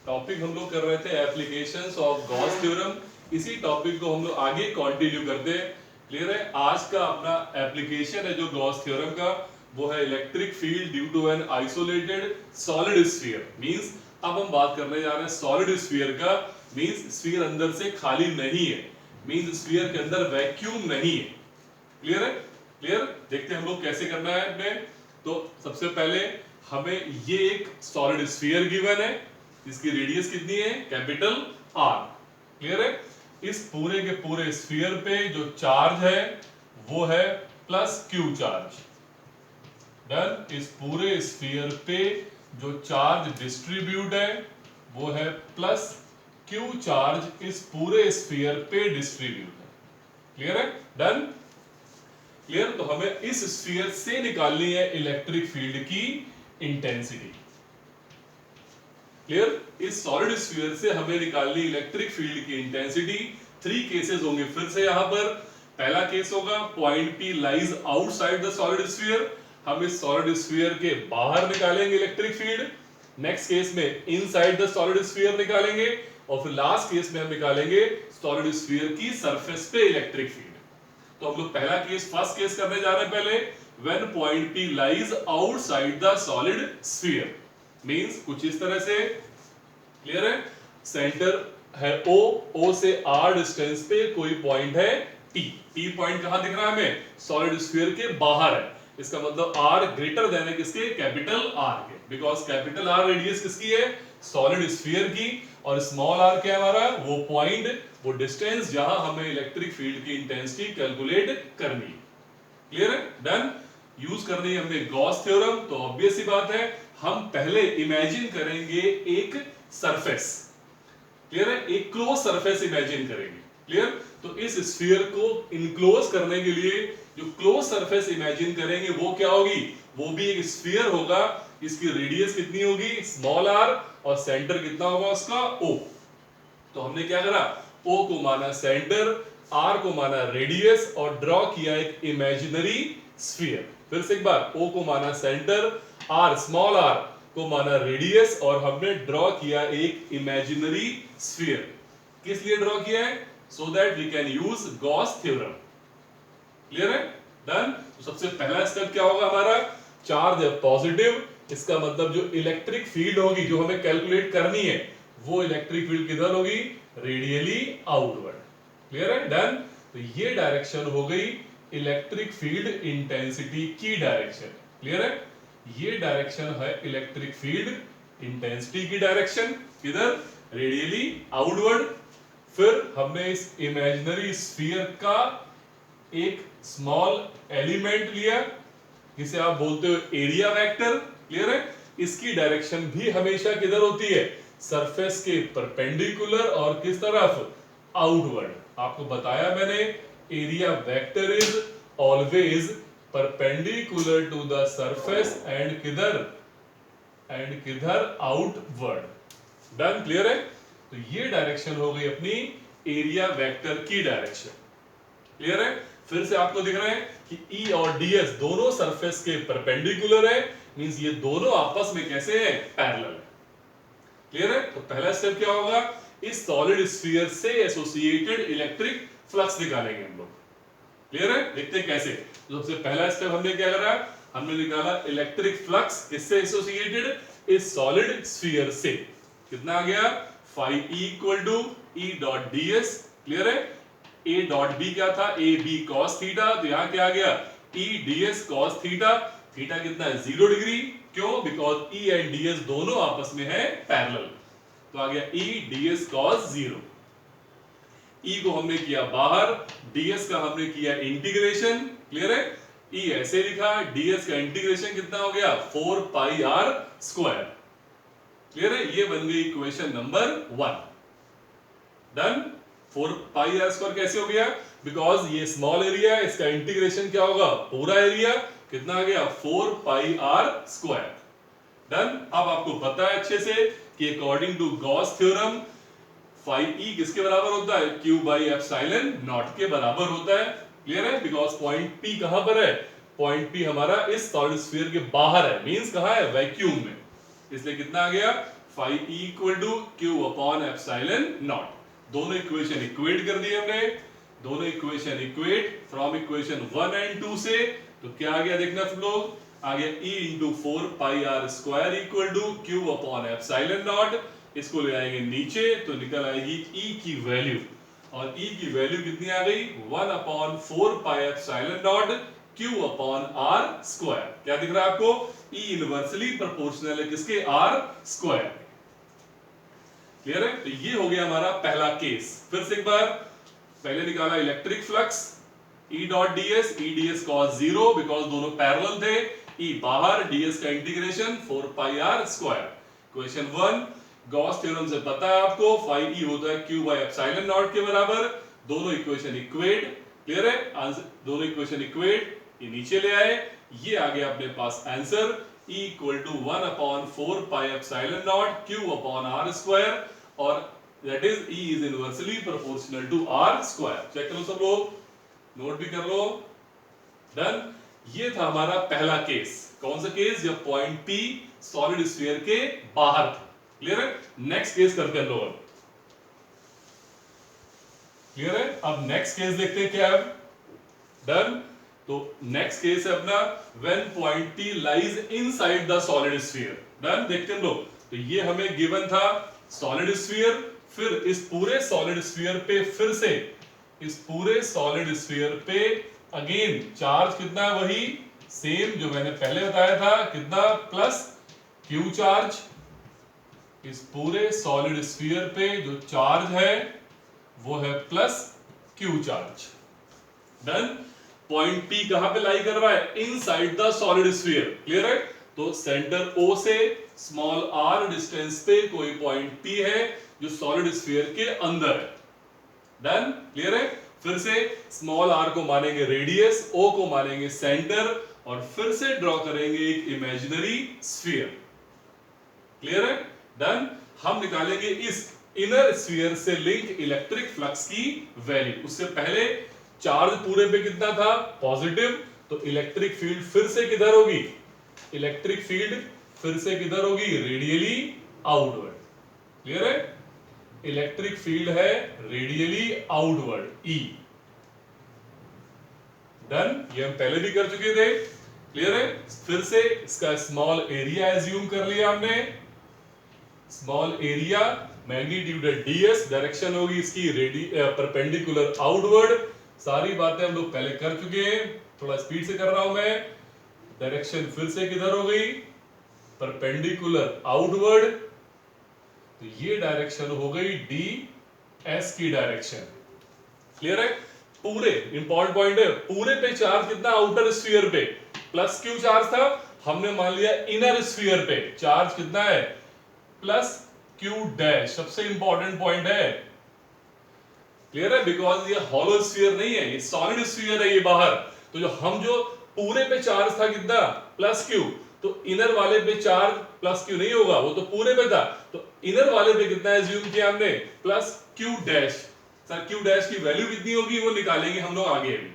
Topic हम लोग कर रहे थे एप्लीकेशंस ऑफ गॉस थ्योरम। इसी टॉपिक को हम लोग आगे कंटिन्यू करते हैं। क्लियर है? आज का अपना एप्लीकेशन है जो गॉस थ्योरम का, वो है electric field due to an isolated solid sphere. Means अब हम बात करने जा रहे हैं सॉलिड स्फीयर का। मींस स्फीयर अंदर से खाली नहीं है, मींस स्फीयर के अंदर वैक्यूम नहीं है। क्लियर है? क्लियर? देखते हैं हम लोग कैसे करना है अपने। तो सबसे पहले हमें ये एक सॉलिड स्फीयर गिवन है, इसकी रेडियस कितनी है? Capital R. क्लियर है? इस पूरे के पूरे स्फीयर पे जो चार्ज है वो है प्लस क्यू चार्ज। डन। इस पूरे स्फीयर पे जो चार्ज डिस्ट्रीब्यूट है वो है प्लस क्यू चार्ज इस पूरे स्फीयर पे डिस्ट्रीब्यूट है। क्लियर है? डन। क्लियर? तो हमें इस स्फीयर से निकालनी है इलेक्ट्रिक फील्ड की इंटेंसिटी। क्लियर? इस सॉलिड स्फीयर से हमें निकालनी इलेक्ट्रिक फील्ड की इंटेंसिटी। 3 केसेस होंगे फिर से यहां पर। पहला केस होगा point P lies outside the solid sphere, हम इस सॉलिड स्फीयर के बाहर निकालेंगे इलेक्ट्रिक फील्ड। नेक्स्ट केस में इनसाइड द सॉलिड स्फीयर निकालेंगे, और फिर लास्ट केस में हम निकालेंगे सॉलिड स्फीयर की सरफेस पे इलेक्ट्रिक फील्ड। तो हम लोग पहला केस, फर्स्ट केस करने जा रहे हैं पहले। When point P lies outside the solid sphere, means कुछ इस तरह से। क्लियर है? सेंटर है O से R डिस्टेंस पे कोई पॉइंट है P पॉइंट कहां दिख रहा है हमें? सॉलिड स्फीयर के बाहर है। इसका मतलब R ग्रेटर देन है किसके? कैपिटल R के, बिकॉज कैपिटल R रेडियस किसकी है? सॉलिड स्फीयर की, और स्मॉल r क्या है हमारा? वो पॉइंट, वो डिस्टेंस जहां हमें इलेक्ट्रिक फील्ड की इंटेंसिटी कैलकुलेट करनी है। क्लियर है? डन। यूज करनी है हमने गॉस थ्योरम। तो ऑब्वियस सी बात है, हम पहले इमेजिन करेंगे एक सरफेस। क्लियर है? एक क्लोज सरफेस इमेजिन करेंगे। क्लियर? तो इस स्फीयर को इनक्लोज करने के लिए जो क्लोज सरफेस इमेजिन करेंगे वो क्या होगी? वो भी एक स्फीयर होगा। इसकी रेडियस कितनी होगी? स्मॉल r, और सेंटर कितना होगा उसका? O। तो हमने क्या करा? O को माना सेंटर, R को माना रेडियस, और ड्रॉ किया एक इमेजिनरी स्फीयर। फिर से एक बार, O को माना सेंटर, R स्मॉल r को माना रेडियस, और हमने ड्रॉ किया एक इमेजिनरी स्फीयर। किस लिए ड्रॉ किया है? So that we can use Gauss theorem. Clear है? डन। तो सबसे पहला स्टेप क्या होगा हमारा? चार्ज है पॉजिटिव, इसका मतलब जो इलेक्ट्रिक फील्ड होगी जो हमें कैलकुलेट करनी है, वो इलेक्ट्रिक फील्ड किधर होगी? Radially outward. क्लियर है? डन। तो ये डायरेक्शन हो गई इलेक्ट्रिक फील्ड इंटेंसिटी की डायरेक्शन। क्लियर है? ये डायरेक्शन है इलेक्ट्रिक फील्ड इंटेंसिटी की डायरेक्शन, किधर? Radially outward. फिर हमने इस इमेजिनरी स्फीयर का एक स्मॉल एलिमेंट लिया जिसे आप बोलते हो एरिया वेक्टर। क्लियर है? इसकी डायरेक्शन भी हमेशा किधर होती है? सरफेस के परपेंडिकुलर, और किस तरफ? आउटवर्ड। आपको बताया मैंने, area vector is always perpendicular to the surface and किधर? आउटवर्ड। डन। क्लियर है? तो ये डायरेक्शन हो गई अपनी एरिया वेक्टर की डायरेक्शन। क्लियर है? फिर से आपको दिख रहा है कि E और ds दोनों सरफेस के परपेंडिकुलर है, मींस ये दोनों आपस में कैसे हैं? पैरेलल है। क्लियर है? तो पहला स्टेप क्या होगा? इस सॉलिड स्फीयर से एसोसिएटेड इलेक्ट्रिक फ्लक्स निकालेंगे हम लोग। क्लियर है? देखते हैं कैसे। तो सबसे पहला स्टेप हमने क्या करा? हमने निकाला इलेक्ट्रिक फ्लक्स किससे एसोसिएटेड? इस सॉलिड स्फीयर से। कितना आ गया? phi E equal to E dot ds। Clear है? A डॉट B क्या था? A B cos theta. तो यहां क्या आ गया? E ds cos theta. Theta कितना है? 0 डिग्री। क्यों? बिकॉज E एंड ds दोनों आपस में है पैरेलल। तो आ गया E ds cos 0। E को हमने किया बाहर, ds का हमने किया इंटीग्रेशन। क्लियर है? E ऐसे लिखा, ds का इंटीग्रेशन कितना हो गया? 4 pi r स्क्वायर। क्लियर है? ये बन गई equation number 1। Done. 4 pi r square कैसे हो गया? बिकॉज ये स्मॉल एरिया है, इसका इंटीग्रेशन क्या होगा? पूरा एरिया। कितना आ गया? 4 पाई आर स्क्वायर। डन। अब आपको पता है अच्छे से कि according to Gauss theorem phi E किसके बराबर होता है? Q बाई एप्सिलॉन नॉट के बराबर होता है। क्लियर है? बिकॉज पॉइंट P कहां पर है? पॉइंट P हमारा इस सॉलिड स्फीयर के बाहर है, मींस कहां है? वैक्यूम में। इसलिए कितना आ गया? phi E equal to Q upon epsilon naught. दोनों इक्वेशन इक्वेट कर दिए हमने, दोनों equation equate from equation 1 and 2 से। तो क्या आ गया देखना सब लोग, आ गया E into 4 pi r square equal to Q upon epsilon naught. इसको ले आएंगे नीचे तो निकल आएगी E की वैल्यू, और E की वैल्यू कितनी आ गई 1 upon 4 pi epsilon not Q upon r square. क्या दिख रहा है आपको, E इनवर्सली प्रोपोर्शनल है किसके, आर स्क्वायर। क्लियर है। तो ये हो गया हमारा पहला केस। फिर से एक बार, पहले निकाला electric flux E dot ds, E ds cos 0 because दोनों पैरेलल थे, E बाहर, ds का integration 4 pi r square. Question 1 Gauss theorem से पता है आपको phi E होता है Q बाय एप्सिलॉन नॉट के बराबर। दोनों इक्वेशन इक्वेट, क्लियर है, दोनों इक्वेशन इक्वेट, ये नीचे ले आए, ये आ गया अपने पास answer E equal to 1 upon 4 pi epsilon not Q upon r square, और that is E is inversely proportional to r square. Check करो सब लोग, नोट भी कर लो। डन। ये था हमारा पहला केस। कौन सा केस, जब पॉइंट P सॉलिड स्फीयर के बाहर था। क्लियर है। नेक्स्ट केस करते हैं लोग। क्लियर है। अब नेक्स्ट केस देखते हैं क्या है। डन। तो नेक्स्ट केस है अपना when point P lies inside the solid sphere. Done. देखते हैं लोग। तो ये हमें गिवन था सॉलिड स्फीयर, फिर इस पूरे सॉलिड स्फीयर पे, फिर से इस पूरे सॉलिड स्फीयर पे अगेन चार्ज कितना है, वही सेम जो मैंने पहले बताया था, कितना, प्लस Q चार्ज। इस पूरे सॉलिड स्फीयर पे जो चार्ज है वो है plus Q charge. Done. Point P कहां पे लाई कर रहा है, inside the solid sphere. Clear है। तो सेंटर O से स्मॉल r डिस्टेंस पे कोई पॉइंट P है जो सॉलिड स्फीयर के अंदर है। डन। क्लियर है। फिर से स्मॉल r को मानेंगे रेडियस, O को मानेंगे सेंटर, और फिर से ड्रॉ करेंगे एक इमेजिनरी स्फीयर। क्लियर है। डन। हम निकालेंगे इस इनर स्फीयर से लिंक इलेक्ट्रिक फ्लक्स की वैल्यू। उससे पहले चार्ज पूरे पे कितना था, पॉजिटिव, तो इलेक्ट्रिक फील्ड फिर से किधर होगी, इलेक्ट्रिक फील्ड फिर से किधर होगी, रेडियली आउटवर्ड। क्लियर है। इलेक्ट्रिक फील्ड है रेडियली आउटवर्ड, E। डन। ये हम पहले भी कर चुके थे। क्लियर है। फिर से इसका स्मॉल एरिया एज्यूम कर लिया हमने, स्मॉल एरिया, मैग्नीट्यूड है ds, डायरेक्शन होगी इसकी परपेंडिकुलर आउटवर्ड। सारी बातें हम लोग पहले कर चुके हैं, थोड़ा स्पीड से कर रहा हूं मैं। डायरेक्शन फिर से किधर हो गई, परपेंडिकुलर आउटवर्ड, तो ये डायरेक्शन हो गई ds की डायरेक्शन। क्लियर है। पूरे इंपॉर्टेंट पॉइंट है, पूरे पे चार्ज कितना, आउटर स्फीयर पे प्लस Q चार्ज था, हमने मान लिया इनर स्फीयर पे चार्ज कितना है, प्लस Q डैश। सबसे इंपॉर्टेंट पॉइंट है। क्लियर है। बिकॉज ये हॉलो स्फीयर नहीं है, ये सॉलिड स्फीयर है, ये बाहर। तो जो पूरे पे चार्ज था कितना, प्लस Q, तो इनर वाले पे चार्ज प्लस Q नहीं होगा, वो तो पूरे पे था, तो इनर वाले पे कितना एज्यूम किया हमने, plus Q dash. Sir Q dash की वैल्यू कितनी होगी वो निकालेंगे हम लोग आगे अभी।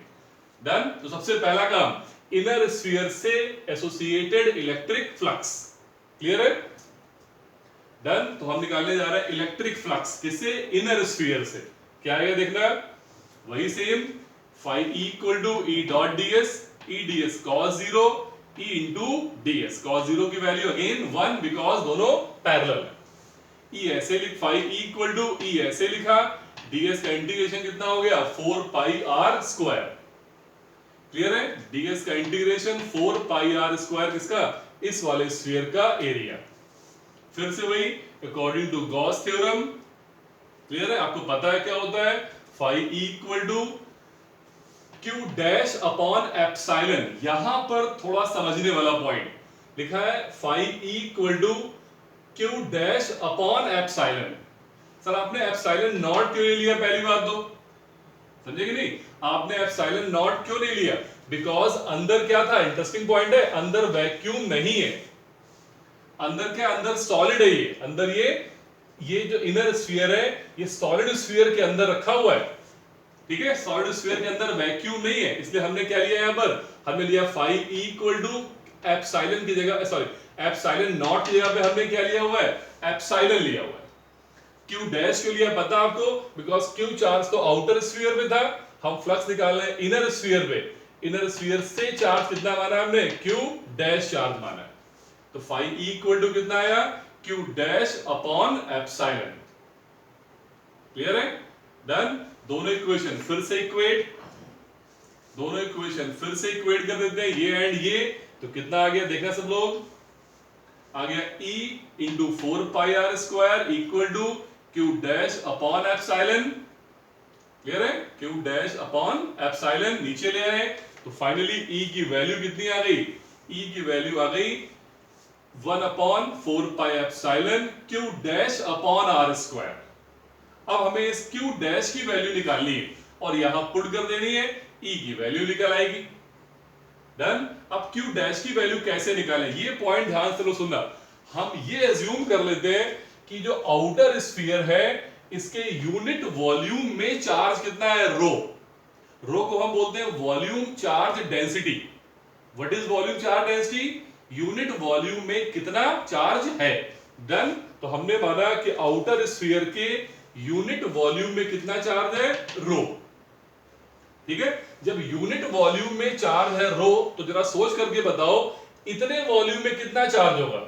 डन। तो सबसे पहला काम, इनर स्फीयर से एसोसिएटेड इलेक्ट्रिक फ्लक्स। क्लियर है। डन। तो हम निकालने जा रहे हैं इलेक्ट्रिक फ्लक्स, किससे, इनर स्फीयर से। क्या है देखना, वही same, phi E equal to E dot ds, E ds cos 0, E into ds। cos 0 की वैल्यू अगेन 1 बिकॉज दोनों पैरेलल है। E ऐसे लिख, phi E equal to E ऐसे लिखा, ds का इंटीग्रेशन कितना हो गया, 4 पाई r स्क्वायर। क्लियर है। ds का इंटीग्रेशन 4 पाई r स्क्वायर, किसका, इस वाले स्फीयर का एरिया। फिर से वही according to Gauss theorem. Clear है। आपको पता है क्या होता है, phi E equal to Q dash upon epsilon. यहां पर थोड़ा समझने वाला पॉइंट लिखा है, phi E equal to Q dash upon epsilon. Sir आपने एप्सिलॉन नॉट क्यों नहीं लिया, पहली बात तो समझे कि नहीं, आपने एप्सिलॉन नॉट क्यों नहीं लिया, बिकॉज अंदर क्या था, इंटरेस्टिंग पॉइंट है, अंदर वैक्यूम नहीं है, अंदर क्या, अंदर सॉलिड है, ये अंदर ये जो इनर स्फीयर है ये सॉलिड स्फीयर के अंदर रखा हुआ है। ठीक है। सॉलिड स्फीयर के अंदर वैक्यूम नहीं है, इसलिए हमने क्या लिया यहां पर, हमने लिया phi E equal to epsilon की जगह, सॉरी एप्सिलॉन नॉट की जगह पे हमने क्या लिया हुआ है, एप्सिलॉन लिया हुआ है। क्यू डैश क्यों लिया पता आपको, बिकॉज क्यू चार्ज तो आउटर स्फीयर में था, हम फ्लक्स निकाल रहे हैं इनर स्फीयर पे, इनर स्फीयर से चार्ज कितना माना हमने, क्यू डैश चार्ज माना है। तो फाई ई इक्वल टू कितना आया, Q dash upon epsilon. Clear है, डन। दोनों इक्वेशन फिर से इक्वेट, दोनों इक्वेशन फिर से इक्वेट कर देते हैं, ये एंड ये, तो कितना आ गया देखना सब लोग, आ गया E into 4 pi r square equal to Q dash upon epsilon. Clear है, क्यू डैश अपॉन एप्सिलॉन नीचे ले आए, तो फाइनली E की वैल्यू कितनी आ गई, E की वैल्यू आ गई 1 upon 4 pi epsilon Q dash upon r square. अब हमें इस क्यू डैश की वैल्यू निकालनी है और यहां पुट कर देनी है, E की वैल्यू निकल आएगी। डन। अब क्यू डैश की वैल्यू कैसे निकालें, ये पॉइंट ध्यान से लो सुनना। हम ये एज्यूम कर लेते हैं कि जो आउटर स्फीयर है इसके यूनिट वॉल्यूम में चार्ज कितना है, रो। रो को हम बोलते हैं volume charge density. What is volume charge density, unit volume में कितना चार्ज है। डन। तो हमने माना कि आउटर स्फीयर के यूनिट वॉल्यूम में कितना चार्ज है, रो। ठीक है, जब यूनिट वॉल्यूम में चार्ज है रो, तो जरा सोच करके बताओ इतने वॉल्यूम में कितना चार्ज होगा,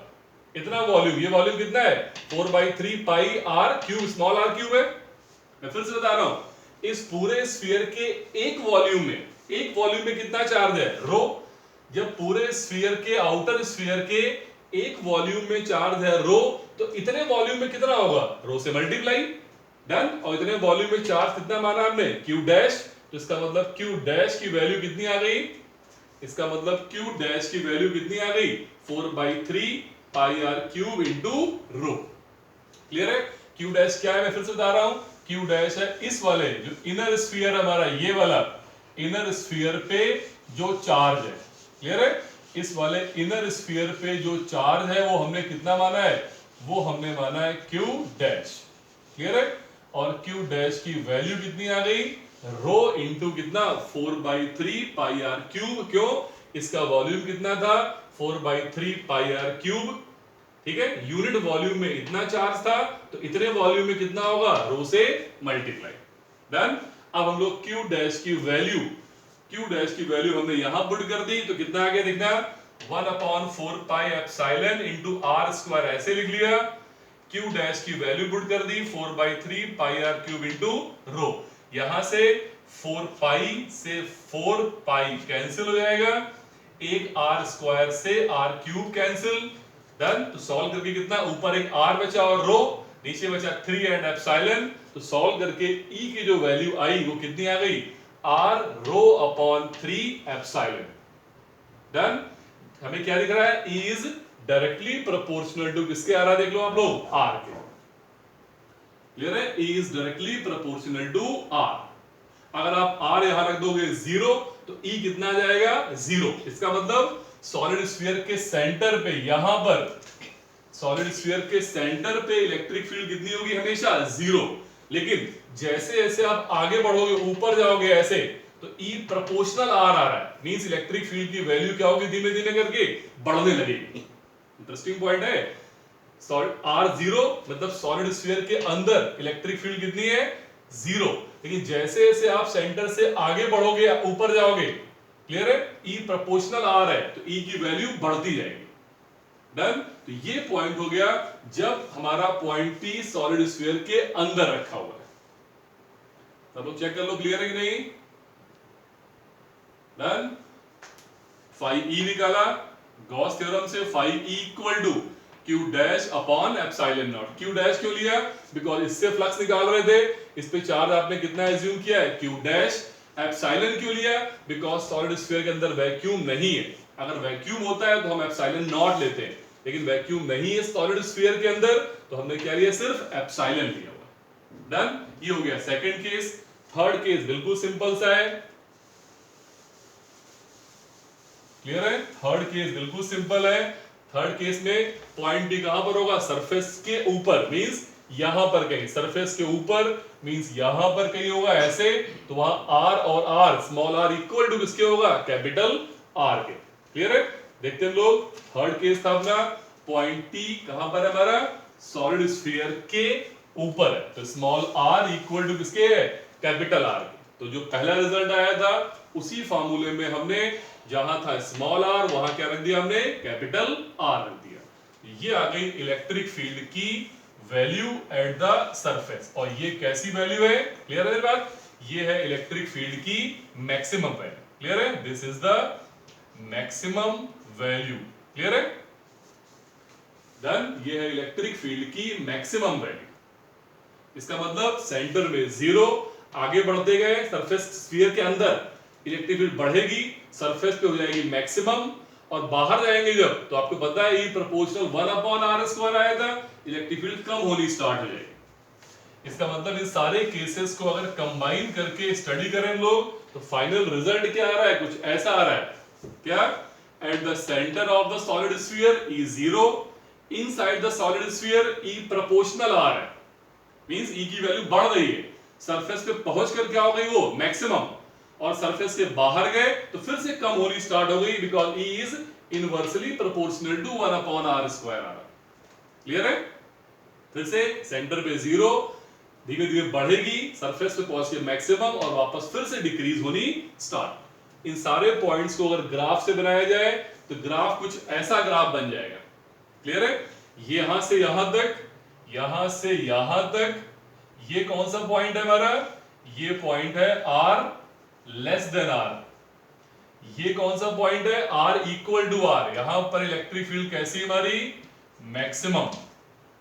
इतना वॉल्यूम, ये वॉल्यूम कितना है 4/3 pi r cube, small r cube है। मैं फिर से बता रहा हूं, इस पूरे स्फीयर के एक वॉल्यूम में कितना चार्ज है, रो। जब पूरे स्फीयर के, आउटर स्फीयर के एक वॉल्यूम में चार्ज है रो, तो इतने वॉल्यूम में कितना होगा, रो से मल्टीप्लाई। डन। और इतने वॉल्यूम में चार्ज कितना माना हमने, क्यू डैश, तो इसका मतलब क्यू डैश की वैल्यू कितनी आ गई, इसका मतलब क्यू डैश की वैल्यू कितनी आ गई 4/3 pi r cube into rho. Clear है, क्यू डैश क्या है मैं फिर से बता रहा हूं, क्यू डैश है इस वाले जो इनर स्फीयर हमारा, ये वाला इनर स्फीयर पे जो चार्ज है। क्लियर है, इस वाले इनर स्फीयर पे जो चार्ज है वो हमने कितना माना है, वो हमने माना है क्यू डैश। क्लियर है, और क्यू डैश की वैल्यू कितनी आ गई, रो इंटू कितना 4/3 पाई आर क्यूब। क्यों, इसका वॉल्यूम कितना था 4/3 पाई आर क्यूब। ठीक है, यूनिट वॉल्यूम में इतना चार्ज था, तो इतने वॉल्यूम में कितना होगा, रो से मल्टीप्लाई। डन। अब हम लोग क्यू डैश की वैल्यू हमने यहां पुट कर दी, तो कितना आ गया देखना 1/4 pi epsilon into r square, ऐसे लिख लिया। क्यू डैश की वैल्यू पुट कर दी 4/3 pi r cube into rho. यहां से 4 पाई से 4 पाई कैंसिल हो जाएगा, एक आर स्क्वायर से आर क्यूब कैंसिल। डन। तो सॉल्व करके कितना, ऊपर एक आर बचा और रो, नीचे बचा 3 एंड एप्सिलॉन। तो सॉल्व करके ई की जो वैल्यू आई वो कितनी आ गई, r rho upon 3 epsilon. Done. हमें क्या दिख रहा है, E is directly proportional to किसके आ रहा है, देख लो आप लोग, आर के। क्लियर है, E is directly proportional to r. अगर आप आर यहां रख दोगे 0, तो ई कितना आ जाएगा, 0। इसका मतलब सॉलिड स्फीयर के सेंटर पे, यहां पर सॉलिड स्फीयर के सेंटर पे इलेक्ट्रिक फील्ड कितनी होगी, हमेशा 0। लेकिन जैसे जैसे आप आगे बढ़ोगे, ऊपर जाओगे ऐसे, तो ई प्रोपोर्शनल आर आ रहा है, मींस इलेक्ट्रिक फील्ड की वैल्यू क्या होगी, धीमे धीमे करके बढ़ने लगेगी। इंटरेस्टिंग पॉइंट है। आर 0 मतलब सॉलिड स्फीयर के अंदर इलेक्ट्रिक फील्ड कितनी है, 0। लेकिन जैसे जैसे आप सेंटर से आगे बढ़ोगे, ऊपर जाओगे, क्लियर है, ई प्रोपोर्शनल आर है, तो ई की वैल्यू बढ़ती जाएगी। डन। तो ये पॉइंट हो गया जब हमारा पॉइंट पी सॉलिड स्फीयर के अंदर रखा हुआ है। सब लोग चेक कर लो, क्लियर है कि नहीं। डन। फाई ई निकाला गॉस थ्योरम से, phi E equal to Q dash upon epsilon naught. Q dash क्यों लिया, बिकॉज इससे फ्लक्स निकाल रहे थे, इस पे चार्ज आपने कितना एज्यूम किया है, क्यू डैश। एप्सिलॉन क्यों लिया, बिकॉज सॉलिड स्फीयर के अंदर वैक्यूम नहीं है। अगर वैक्यूम होता है तो हम एप्सिलॉन नॉट लेते हैं, लेकिन वैक्यूम नहीं है सॉलिड स्फीयर के अंदर, तो हमने क्या लिया, सिर्फ एप्सिलॉन लिया हुआ। डन। ये हो गया सेकंड केस। थर्ड केस बिल्कुल सिंपल सा है। क्लियर है, थर्ड केस बिल्कुल सिंपल है। थर्ड केस में पॉइंट डी कहां पर होगा, सरफेस के ऊपर, मींस यहां पर कहीं, सरफेस के ऊपर मींस यहां पर कहीं होगा ऐसे, तो वहां आर और r, small r equal to किसके होगा, कैपिटल आर के। क्लियर है, देखते हैं लोग, थर्ड केस था अपना, पॉइंट P कहां पर है हमारा, सॉलिड स्फीयर के ऊपर है, तो स्मॉल r इक्वल टू किसके है, कैपिटल R के। तो जो पहला रिजल्ट आया था उसी फार्मूले में हमने जहां था स्मॉल r वहां क्या रख दिया, हमने कैपिटल R रख दिया। ये आ गई इलेक्ट्रिक फील्ड की वैल्यू एट द सरफेस। और ये कैसी वैल्यू है, क्लियर है मेरी बात, ये है इलेक्ट्रिक फील्ड की मैक्सिमम वैल्यू, क्लियर है, this is the maximum value, clear है, डन। ये है इलेक्ट्रिक फील्ड की मैक्सिमम वैल्यू। इसका मतलब सेंटर में 0, आगे बढ़ते गए सरफेस स्फीयर के अंदर इलेक्ट्रिक फील्ड बढ़ेगी, सरफेस पे हो जाएगी मैक्सिमम, और बाहर जाएंगे जब तो आपको पता है ई प्रोपोर्शनल 1/r² आया था, इलेक्ट्रिक फील्ड कम होनी स्टार्ट हो जाएगी। इसका मतलब इन सारे केसेस को अगर कंबाइन करके स्टडी करें लोग तो फाइनल रिजल्ट क्या आ रहा है, कुछ ऐसा आ रहा है, क्या, at the centre of the solid sphere E 0, inside the solid sphere E proportional r है, मींस ई की वैल्यू बढ़ रही है, सरफेस पे पहुंचकर क्या हो गई वो मैक्सिमम, और सरफेस के बाहर गए तो फिर से कम होनी स्टार्ट हो गई, because E is inversely proportional to 1/r²। Clear है, फिर से सेंटर पे 0, धीरे धीरे बढ़ेगी, सरफेस पे पहुंच के मैक्सिमम, और वापस फिर से डिक्रीज होनी स्टार्ट। इन सारे पॉइंट्स को अगर ग्राफ से बनाया जाए तो ग्राफ कुछ ऐसा ग्राफ बन जाएगा, क्लियर है, यहां से यहां तक, यहां से यहां तक, ये कौन सा पॉइंट है हमारा, ये पॉइंट है r लेस देन r, ये कौन सा पॉइंट है, r इक्वल टू r, यहां पर इलेक्ट्रिक फील्ड कैसी हमारी, मैक्सिमम,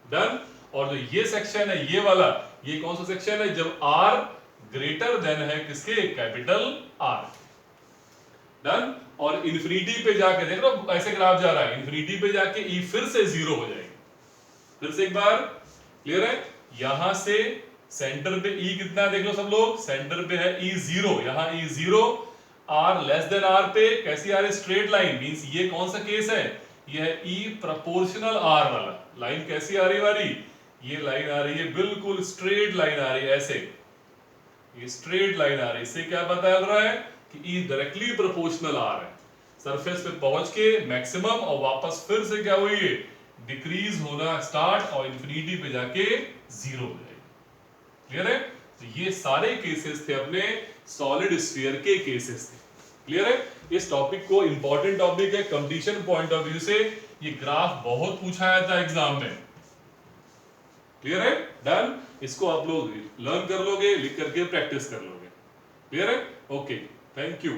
डन। और जो ये सेक्शन है ये वाला, ये कौन सा सेक्शन है, जब r ग्रेटर देन है किसके, कैपिटल R, डन। और इन्फिनिटी पे जाके देख लो ऐसे ग्राफ जा रहा है, इन्फिनिटी पे जाके ई फिर से 0 हो जाएगी, फिर से एक बार, क्लियर है, यहां से सेंटर पे ई कितना है देख लो सब लोग, सेंटर पे है ई 0, यहां ई 0, r लेस देन r पे कैसी आ रही, स्ट्रेट लाइन, मींस ये कौन सा केस है, ये है ई प्रोपोर्शनल r वाला, लाइन कैसी आ रही है हमारी, ये लाइन आ रही है बिल्कुल स्ट्रेट लाइन आ रही है, ऐसे ये स्ट्रेट लाइन आ रही है, इससे क्या पता लग रहा है कि ई डायरेक्टली प्रोपोर्शनल r है, सरफेस पे पहुंच के मैक्सिमम और वापस फिर से क्या हुई है, डिक्रीज होना स्टार्ट, और इंफिनिटी पे जाके 0 हो जाएगी, क्लियर है। तो ये सारे केसेस थे अपने सॉलिड स्फीयर के केसेस थे, क्लियर है। इस टॉपिक को इंपॉर्टेंट टॉपिक है, कंपटीशन पॉइंट ऑफ व्यू से ये ग्राफ बहुत पूछा जाता है एग्जाम में, क्लियर है, डन। इसको आप लोग लर्न कर लोगे, लिख करके प्रैक्टिस कर लोगे, क्लियर है, ओके, थैंक यू।